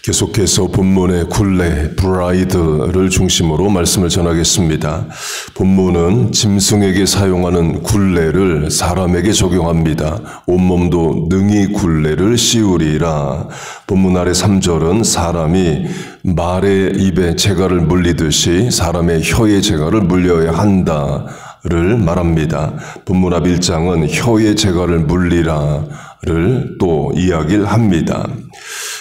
계속해서 본문의 굴레, 브라이드를 중심으로 말씀을 전하겠습니다. 본문은 짐승에게 사용하는 굴레를 사람에게 적용합니다. 온몸도 능히 굴레를 씌우리라. 본문 아래 3절은 사람이 말의 입에 재갈을 물리듯이 사람의 혀에 재갈을 물려야 한다를 말합니다. 본문 앞 1장은 혀에 재갈을 물리라를 또 이야기를 합니다.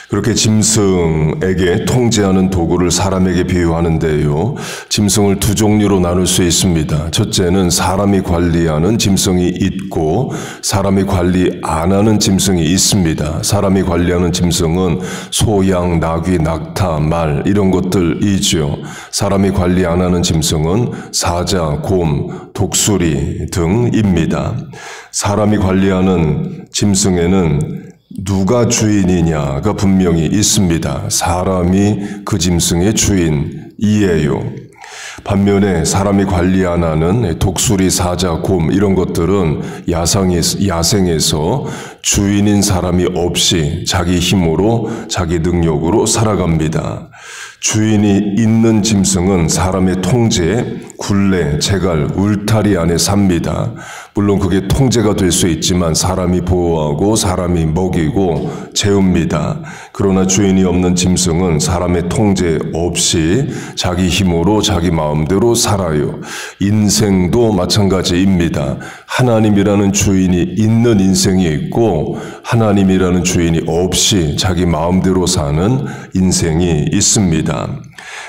그렇게 짐승에게 통제하는 도구를 사람에게 비유하는데요. 짐승을 두 종류로 나눌 수 있습니다. 첫째는 사람이 관리하는 짐승이 있고 사람이 관리 안 하는 짐승이 있습니다. 사람이 관리하는 짐승은 소, 양, 나귀, 낙타, 말 이런 것들이죠. 사람이 관리 안 하는 짐승은 사자, 곰, 독수리 등입니다. 사람이 관리하는 짐승에는 누가 주인이냐가 분명히 있습니다. 사람이 그 짐승의 주인이에요. 반면에 사람이 관리 안 하는 독수리, 사자, 곰 이런 것들은 야생에서 주인인 사람이 없이 자기 힘으로 자기 능력으로 살아갑니다. 주인이 있는 짐승은 사람의 통제에 굴레, 재갈, 울타리 안에 삽니다. 물론 그게 통제가 될 수 있지만 사람이 보호하고 사람이 먹이고 재웁니다. 그러나 주인이 없는 짐승은 사람의 통제 없이 자기 힘으로 자기 마음대로 살아요. 인생도 마찬가지입니다. 하나님이라는 주인이 있는 인생이 있고 하나님이라는 주인이 없이 자기 마음대로 사는 인생이 있습니다.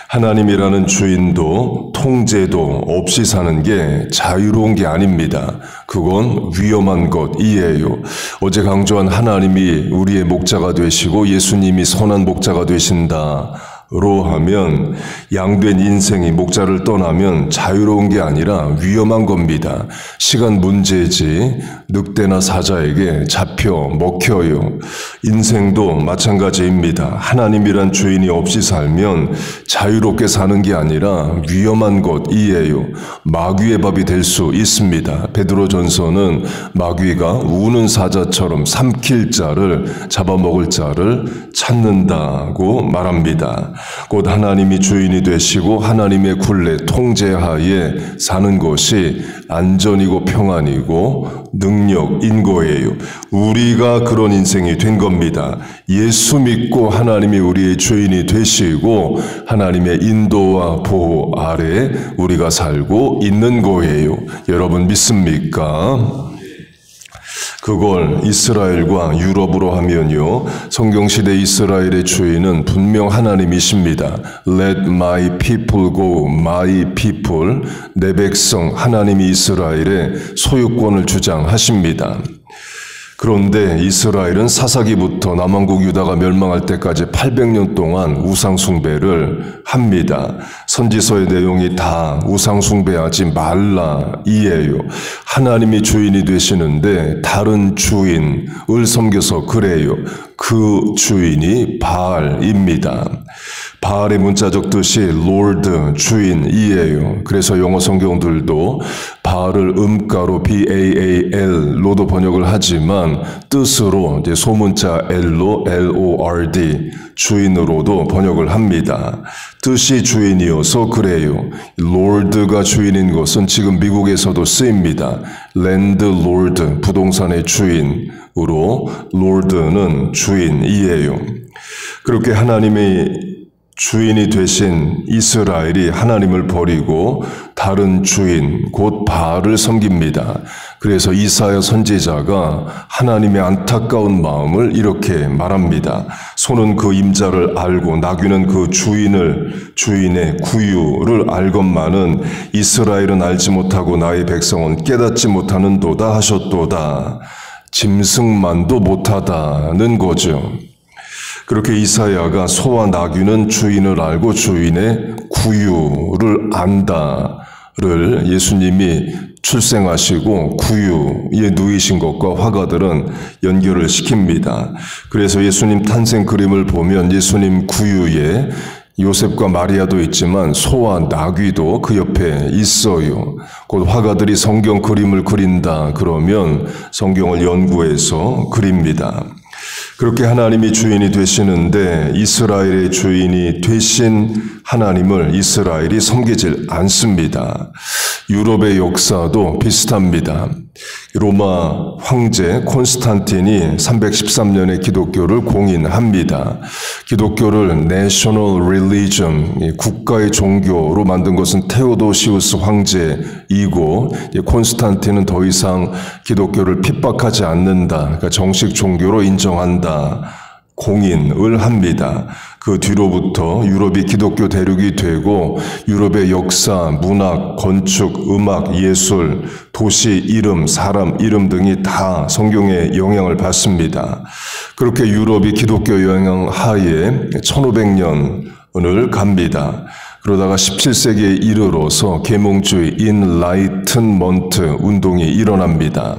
하나님이라는 주인도 통제도 없이 사는 게 자유로운 게 아닙니다. 그건 위험한 것이에요. 어제 강조한 하나님이 우리의 목자가 되시고 예수님이 선한 목자가 되신다. 로 하면 양된 인생이 목자를 떠나면 자유로운 게 아니라 위험한 겁니다. 시간 문제지 늑대나 사자에게 잡혀 먹혀요. 인생도 마찬가지입니다. 하나님이란 주인이 없이 살면 자유롭게 사는 게 아니라 위험한 것이에요. 마귀의 밥이 될 수 있습니다. 베드로전서는 마귀가 우는 사자처럼 삼킬 자를 잡아먹을 자를 찾는다고 말합니다. 곧 하나님이 주인이 되시고 하나님의 굴레 통제하에 사는 것이 안전이고 평안이고 능력인 거예요. 우리가 그런 인생이 된 겁니다. 예수 믿고 하나님이 우리의 주인이 되시고 하나님의 인도와 보호 아래 우리가 살고 있는 거예요. 여러분 믿습니까? 그걸 이스라엘과 유럽으로 하면요. 성경시대 이스라엘의 주인은 분명 하나님이십니다. Let my people go, my people. 내 백성 하나님이 이스라엘의 소유권을 주장하십니다. 그런데 이스라엘은 사사기부터 남왕국 유다가 멸망할 때까지 800년 동안 우상숭배를 합니다. 선지서의 내용이 다 우상숭배하지 말라이에요. 하나님이 주인이 되시는데 다른 주인을 섬겨서 그래요. 그 주인이 바알입니다. 바알의 문자적 뜻이 Lord, 주인이에요. 그래서 영어 성경들도 바알을 음가로 B-A-A-L로도 번역을 하지만 뜻으로 이제 소문자 L로 L-O-R-D, 주인으로도 번역을 합니다. 뜻이 주인이어서 그래요. Lord가 주인인 것은 지금 미국에서도 쓰입니다. 랜드로드, 부동산의 주인으로 Lord는 주인이에요. 그렇게 하나님의 주인이 되신 이스라엘이 하나님을 버리고 다른 주인 곧 바알을 섬깁니다. 그래서 이사야 선지자가 하나님의 안타까운 마음을 이렇게 말합니다. 소는 그 임자를 알고 나귀는 그 주인의 구유를 알건만은 이스라엘은 알지 못하고 나의 백성은 깨닫지 못하는도다 하셨도다. 짐승만도 못하다는 거죠. 그렇게 이사야가 소와 나귀는 주인을 알고 주인의 구유를 안다를 예수님이 출생하시고 구유에 누이신 것과 화가들은 연결을 시킵니다. 그래서 예수님 탄생 그림을 보면 예수님 구유에 요셉과 마리아도 있지만 소와 나귀도 그 옆에 있어요. 곧 화가들이 성경 그림을 그린다 그러면 성경을 연구해서 그립니다. 그렇게 하나님이 주인이 되시는데 이스라엘의 주인이 되신 하나님을 이스라엘이 섬기질 않습니다. 유럽의 역사도 비슷합니다. 로마 황제 콘스탄틴이 313년에 기독교를 공인합니다. 기독교를 National Religion, 국가의 종교로 만든 것은 테오도시우스 황제이고 콘스탄틴은 더 이상 기독교를 핍박하지 않는다. 그러니까 정식 종교로 인정한다. 공인을 합니다. 그 뒤로부터 유럽이 기독교 대륙이 되고 유럽의 역사, 문학, 건축, 음악, 예술, 도시 이름, 사람 이름 등이 다 성경의 영향을 받습니다. 그렇게 유럽이 기독교 영향 하에 1500년을 갑니다. 그러다가 17세기에 이르러서 계몽주의 인라이튼먼트 운동이 일어납니다.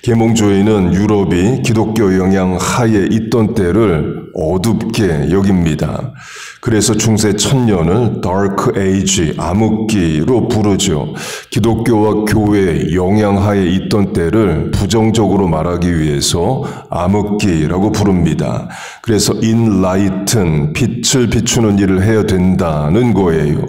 계몽주의는 유럽이 기독교 영향 하에 있던 때를 어둡게 여깁니다. 그래서 중세 1000년을 Dark Age, 암흑기로 부르죠. 기독교와 교회의 영향하에 있던 때를 부정적으로 말하기 위해서 암흑기라고 부릅니다. 그래서 Enlighten, 빛을 비추는 일을 해야 된다는 거예요.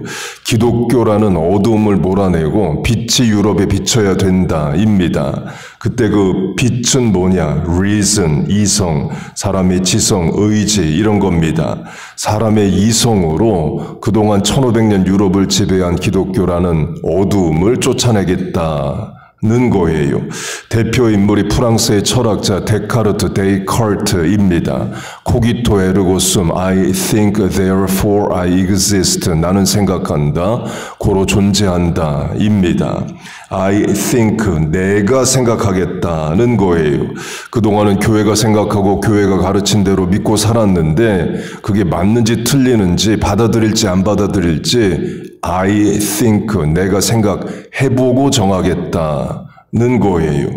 기독교라는 어둠을 몰아내고 빛이 유럽에 비쳐야 된다입니다. 그때 그 빛은 뭐냐? Reason, 이성, 사람의 지성, 의지 이런 겁니다. 사람의 이성으로 그동안 1500년 유럽을 지배한 기독교라는 어두움을 쫓아내겠다는 거예요. 대표 인물이 프랑스의 철학자 데카르트입니다. 코기토 에르고숨, I think therefore I exist. 나는 생각한다, 고로 존재한다 입니다. I think, 내가 생각하겠다는 거예요. 그동안은 교회가 생각하고 교회가 가르친 대로 믿고 살았는데 그게 맞는지 틀리는지 받아들일지 안 받아들일지 I think, 내가 생각해보고 정하겠다는 거예요.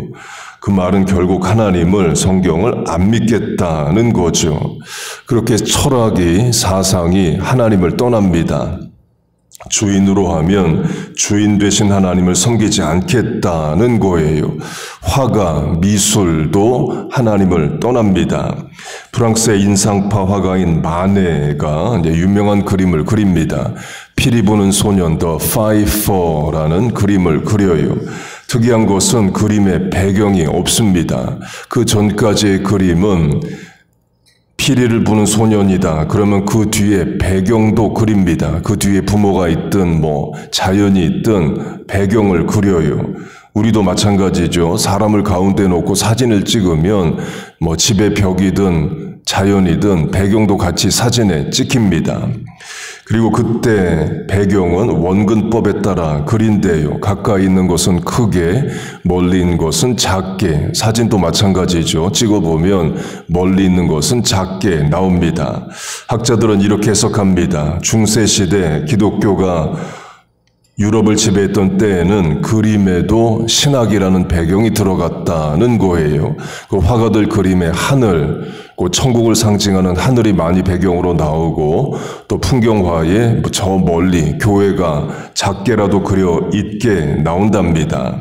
그 말은 결국 하나님을, 성경을 안 믿겠다는 거죠. 그렇게 철학이, 사상이 하나님을 떠납니다. 주인으로 하면 주인 되신 하나님을 섬기지 않겠다는 거예요. 화가, 미술도 하나님을 떠납니다. 프랑스의 인상파 화가인 마네가 이제 유명한 그림을 그립니다. 피리 부는 소년, The Fifer라는 그림을 그려요. 특이한 것은 그림에 배경이 없습니다. 그 전까지의 그림은 피리를 부는 소년이다. 그러면 그 뒤에 배경도 그립니다. 그 뒤에 부모가 있든 자연이 있든 배경을 그려요. 우리도 마찬가지죠. 사람을 가운데 놓고 사진을 찍으면 집의 벽이든 자연이든 배경도 같이 사진에 찍힙니다. 그리고 그때 배경은 원근법에 따라 그린대요. 가까이 있는 것은 크게, 멀리 있는 것은 작게. 사진도 마찬가지죠. 찍어보면 멀리 있는 것은 작게 나옵니다. 학자들은 이렇게 해석합니다. 중세시대 기독교가 유럽을 지배했던 때에는 그림에도 신학이라는 배경이 들어갔다는 거예요. 그 화가들 그림에 하늘, 천국을 상징하는 하늘이 많이 배경으로 나오고 또 풍경화에 저 멀리 교회가 작게라도 그려 있게 나온답니다.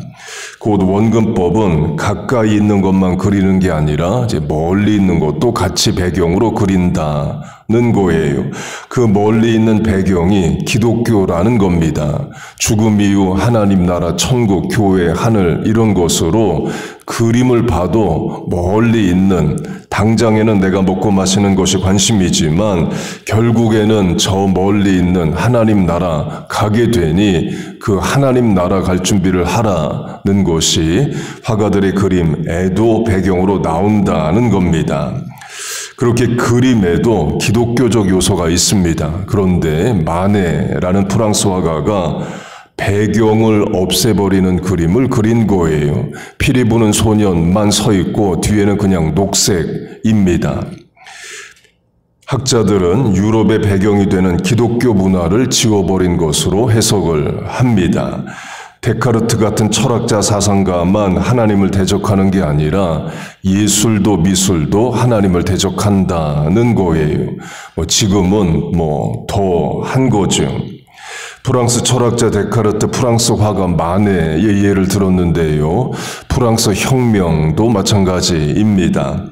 곧 원근법은 가까이 있는 것만 그리는 게 아니라 이제 멀리 있는 것도 같이 배경으로 그린다는 거예요. 그 멀리 있는 배경이 기독교라는 겁니다. 죽음 이후 하나님 나라, 천국, 교회, 하늘 이런 것으로 그림을 봐도 멀리 있는, 당장에는 내가 먹고 마시는 것이 관심이지만 결국에는 저 멀리 있는 하나님 나라 가게 되니 그 하나님 나라 갈 준비를 하라는 것이 화가들의 그림에도 배경으로 나온다는 겁니다. 그렇게 그림에도 기독교적 요소가 있습니다. 그런데 마네라는 프랑스 화가가 배경을 없애버리는 그림을 그린 거예요. 피리 부는 소년만 서 있고 뒤에는 그냥 녹색입니다. 학자들은 유럽의 배경이 되는 기독교 문화를 지워버린 것으로 해석을 합니다. 데카르트 같은 철학자 사상가만 하나님을 대적하는 게 아니라 예술도 미술도 하나님을 대적한다는 거예요. 지금은 더 한 거죠. 프랑스 철학자 데카르트, 프랑스 화가 마네의 예를 들었는데요. 프랑스 혁명도 마찬가지입니다.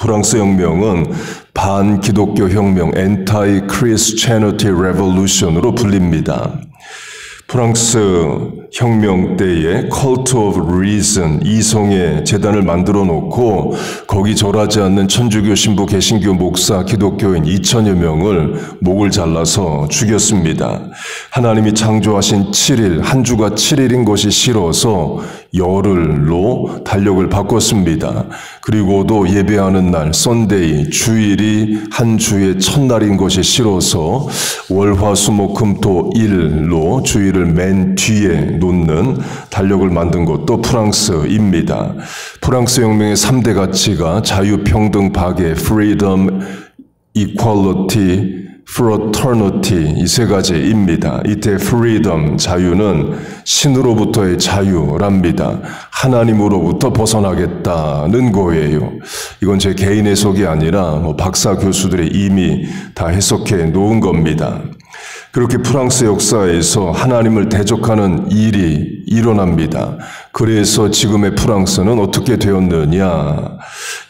프랑스 혁명은 반기독교 혁명, Anti-Christianity Revolution으로 불립니다. 프랑스 혁명 때에 Cult of Reason, 이성의 재단을 만들어 놓고 거기 절하지 않는 천주교 신부, 개신교 목사, 기독교인 2,000여 명을 목을 잘라서 죽였습니다. 하나님이 창조하신 7일, 한 주가 7일인 것이 싫어서 열흘로 달력을 바꿨습니다. 그리고도 예배하는 날, 썬데이, 주일이 한 주의 첫날인 것이 싫어서 월화수목금토일로 주일을 맨 뒤에 놓는 달력을 만든 것도 프랑스입니다. 프랑스 혁명의 3대 가치가 자유, 평등, 박애, freedom, equality, fraternity 이 세 가지입니다. 이때 freedom, 자유는 신으로부터의 자유랍니다. 하나님으로부터 벗어나겠다는 거예요. 이건 제 개인 해석이 아니라 박사 교수들이 이미 다 해석해 놓은 겁니다. 그렇게 프랑스 역사에서 하나님을 대적하는 일이 일어납니다. 그래서 지금의 프랑스는 어떻게 되었느냐?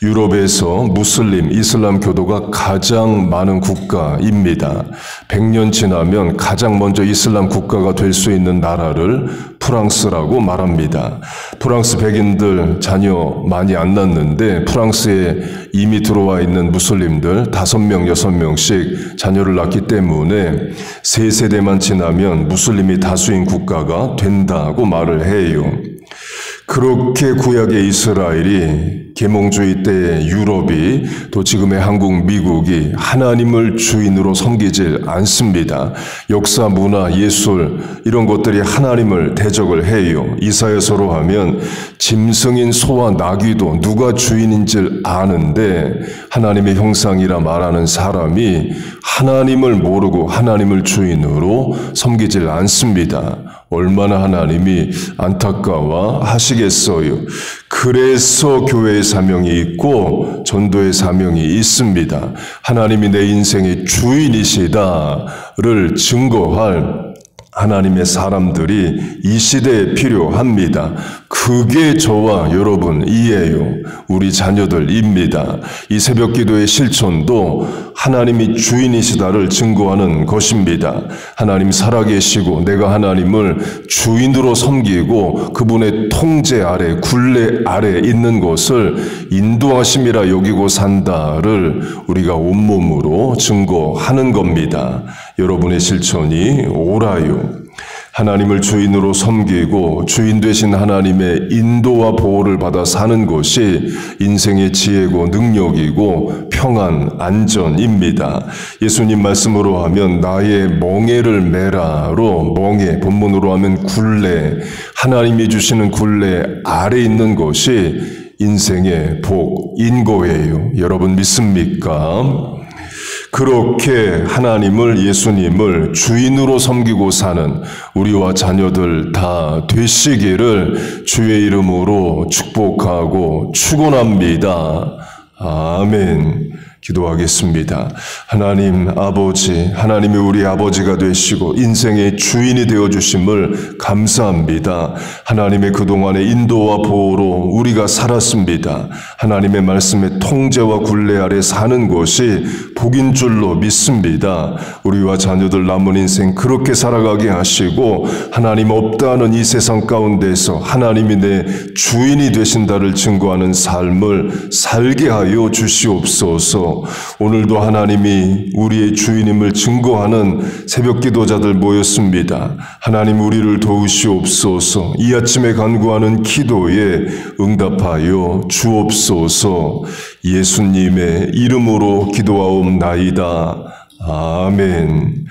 유럽에서 무슬림, 이슬람 교도가 가장 많은 국가입니다. 100년 지나면 가장 먼저 이슬람 국가가 될 수 있는 나라를 프랑스라고 말합니다. 프랑스 백인들 자녀 많이 안 낳는데 프랑스에 이미 들어와 있는 무슬림들 5명, 6명씩 자녀를 낳기 때문에 3세대만 지나면 무슬림이 다수인 국가가 된다고 말을 해요. 그렇게 구약의 이스라엘이 계몽주의 때의 유럽이 또 지금의 한국, 미국이 하나님을 주인으로 섬기질 않습니다. 역사, 문화, 예술 이런 것들이 하나님을 대적을 해요. 이사야서로 하면 짐승인 소와 나귀도 누가 주인인지를 아는데 하나님의 형상이라 말하는 사람이 하나님을 모르고 하나님을 주인으로 섬기질 않습니다. 얼마나 하나님이 안타까워 하시겠어요. 그래서 교회의 사명이 있고 전도의 사명이 있습니다. 하나님이 내 인생의 주인이시다를 증거할 하나님의 사람들이 이 시대에 필요합니다. 그게 저와 여러분이에요. 우리 자녀들입니다. 이 새벽 기도의 실천도 하나님이 주인이시다를 증거하는 것입니다. 하나님 살아계시고 내가 하나님을 주인으로 섬기고 그분의 통제 아래, 굴레 아래 있는 것을 인도하심이라 여기고 산다를 우리가 온몸으로 증거하는 겁니다. 여러분의 실천이 옳아요. 하나님을 주인으로 섬기고 주인 되신 하나님의 인도와 보호를 받아 사는 것이 인생의 지혜고 능력이고 평안, 안전입니다. 예수님 말씀으로 하면 나의 멍에를 메라로 멍에, 본문으로 하면 굴레, 하나님이 주시는 굴레 아래 있는 것이 인생의 복인 거예요. 여러분 믿습니까? 그렇게 하나님을, 예수님을 주인으로 섬기고 사는 우리와 자녀들 다 되시기를 주의 이름으로 축복하고 축원합니다. 아멘. 기도하겠습니다. 하나님 아버지, 하나님이 우리 아버지가 되시고 인생의 주인이 되어주심을 감사합니다. 하나님의 그동안의 인도와 보호로 우리가 살았습니다. 하나님의 말씀의 통제와 굴레 아래 사는 것이 복인 줄로 믿습니다. 우리와 자녀들 남은 인생 그렇게 살아가게 하시고 하나님 없다는 이 세상 가운데서 하나님이 내 주인이 되신다를 증거하는 삶을 살게 하여 주시옵소서. 오늘도 하나님이 우리의 주인임을 증거하는 새벽 기도자들 모였습니다. 하나님 우리를 도우시옵소서. 이 아침에 간구하는 기도에 응답하여 주옵소서. 예수님의 이름으로 기도하옵나이다. 아멘.